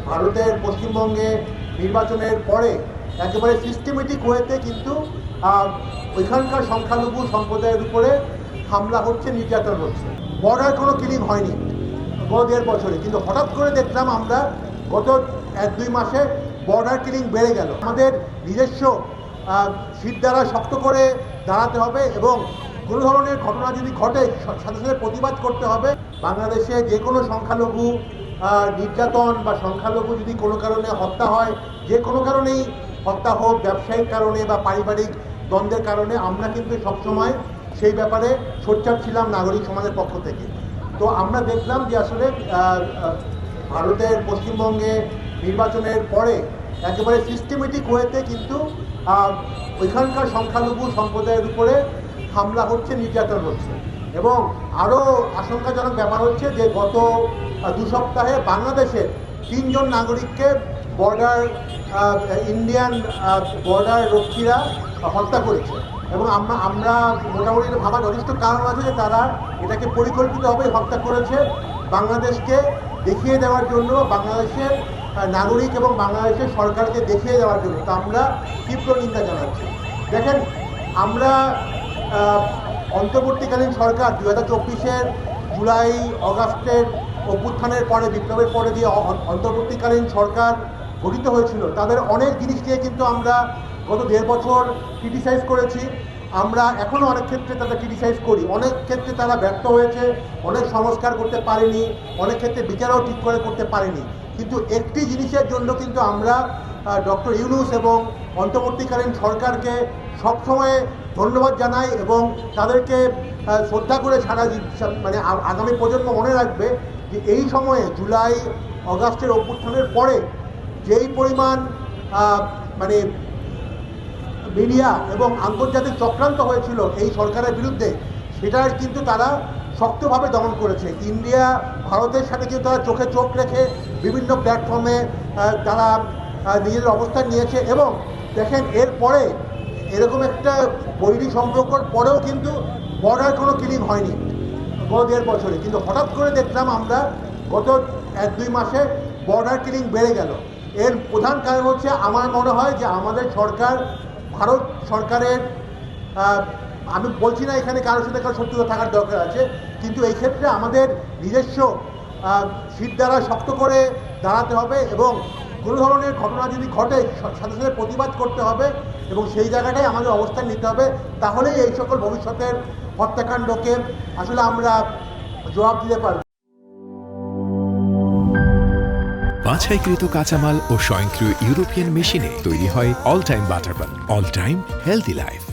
ভারতের পশ্চিমবঙ্গে নির্বাচনের পরে একেবারে সিস্টেমেটিক ওয়েতে কিন্তু ওইখানকার সংখ্যালঘু সম্প্রদায়ের উপরে হামলা হচ্ছে, নির্যাতন হচ্ছে। বর্ডার কোনো কিলিং হয়নি গত 1.5 বছরে, কিন্তু হঠাৎ করে দেখলাম আমরা গত 1-2 মাসে বর্ডার কিলিং বেড়ে গেল। আমাদের নিজস্ব শীত দ্বারা শক্ত করে দাঁড়াতে হবে এবং কোনো ধরনের ঘটনা যদি ঘটে সাথে সাথে প্রতিবাদ করতে হবে। বাংলাদেশে যে কোনো সংখ্যালঘু নির্যাতন বা সংখ্যালঘু যদি কোনো কারণে হত্যা হয়, যে কোনো কারণেই হত্যা হোক, ব্যবসায়িক কারণে বা পারিবারিক দ্বন্দ্বের কারণে, আমরা কিন্তু সবসময় সেই ব্যাপারে সোচ্চার ছিলাম নাগরিক সমাজের পক্ষ থেকে। তো আমরা দেখলাম যে আসলে ভারতের পশ্চিমবঙ্গে নির্বাচনের পরে একেবারে সিস্টেমেটিক ওয়েতে কিন্তু ওইখানকার সংখ্যালঘু সম্প্রদায়ের উপরে হামলা হচ্ছে, নির্যাতন হচ্ছে। এবং আরও আশঙ্কাজনক ব্যাপার হচ্ছে যে গত 2 সপ্তাহে বাংলাদেশের 3 জন নাগরিককে ইন্ডিয়ান বর্ডার রক্ষীরা হত্যা করেছে। এবং আমরা মোটামুটি ভাবা যথেষ্ট কারণ আছে যে তারা এটাকে পরিকল্পিতভাবে হত্যা করেছে, বাংলাদেশকে দেখিয়ে দেওয়ার জন্য, বাংলাদেশের নাগরিক এবং বাংলাদেশের সরকারকে দেখিয়ে দেওয়ার জন্য। তো আমরা তীব্র নিন্দা জানাচ্ছি। দেখেন, আমরা অন্তর্বর্তীকালীন সরকার 2024-এর জুলাই অগাস্টের অভ্যুত্থানের পরে, বিপ্লবের পরে যে অন্তর্বর্তীকালীন সরকার গঠিত হয়েছিল, তাদের অনেক জিনিস নিয়ে কিন্তু আমরা গত 1.5 বছর ক্রিটিসাইজ করেছি। আমরা এখনও অনেক ক্ষেত্রে তাদের ক্রিটিসাইজ করি। অনেক ক্ষেত্রে তারা ব্যর্থ হয়েছে, অনেক সংস্কার করতে পারেনি, অনেক ক্ষেত্রে বিচারও ঠিক করে করতে পারেনি। কিন্তু একটি জিনিসের জন্য কিন্তু আমরা ডক্টর ইউনূস এবং অন্তর্বর্তীকালীন সরকারকে সবসময় ধন্যবাদ জানাই এবং তাদেরকে শ্রদ্ধা করে মানে আগামী প্রজন্ম মনে রাখবে যে এই সময়ে জুলাই অগাস্টের অভ্যুত্থানের পরে যেই পরিমাণ মানে মিডিয়া এবং আন্তর্জাতিক চক্রান্ত হয়েছিল এই সরকারের বিরুদ্ধে, সেটার কিন্তু তারা শক্তভাবে দমন করেছে। ইন্ডিয়া ভারতের সাথে কিন্তু তারা চোখে চোখ রেখে বিভিন্ন প্ল্যাটফর্মে তারা নিজেদের অবস্থান নিয়েছে। এবং দেখেন, এরপরে এরকম একটা বৈরী সম্পর্কর পরেও কিন্তু বর্ডার কোনো কিলিং হয়নি গত 1.5 বছরে, কিন্তু হঠাৎ করে দেখলাম আমরা গত 1-2 মাসে বর্ডার কিলিং বেড়ে গেল। এর প্রধান কারণ হচ্ছে, আমার মনে হয় যে আমাদের সরকার, ভারত সরকারের, আমি বলছি না এখানে কারোর সাথে কারো শত্রুতা থাকার দরকার আছে, কিন্তু এই ক্ষেত্রে আমাদের নিজস্ব শীত দ্বারা শক্ত করে দাঁড়াতে হবে এবং কোনো ধরনের ঘটনা যদি ঘটে সাথে সাথে প্রতিবাদ করতে হবে এবং সেই জায়গাটাই আমাদের অবস্থান নিতে হবে। তাহলেই এই সকল ভবিষ্যতের হত্যাকাণ্ডকে আসলে আমরা জবাব দিতে পারব। বাছাইকৃত কাঁচামাল ও স্বয়ংক্রিয় ইউরোপিয়ান মেশিনে তৈরি হয় all time butter bun. All time healthy life.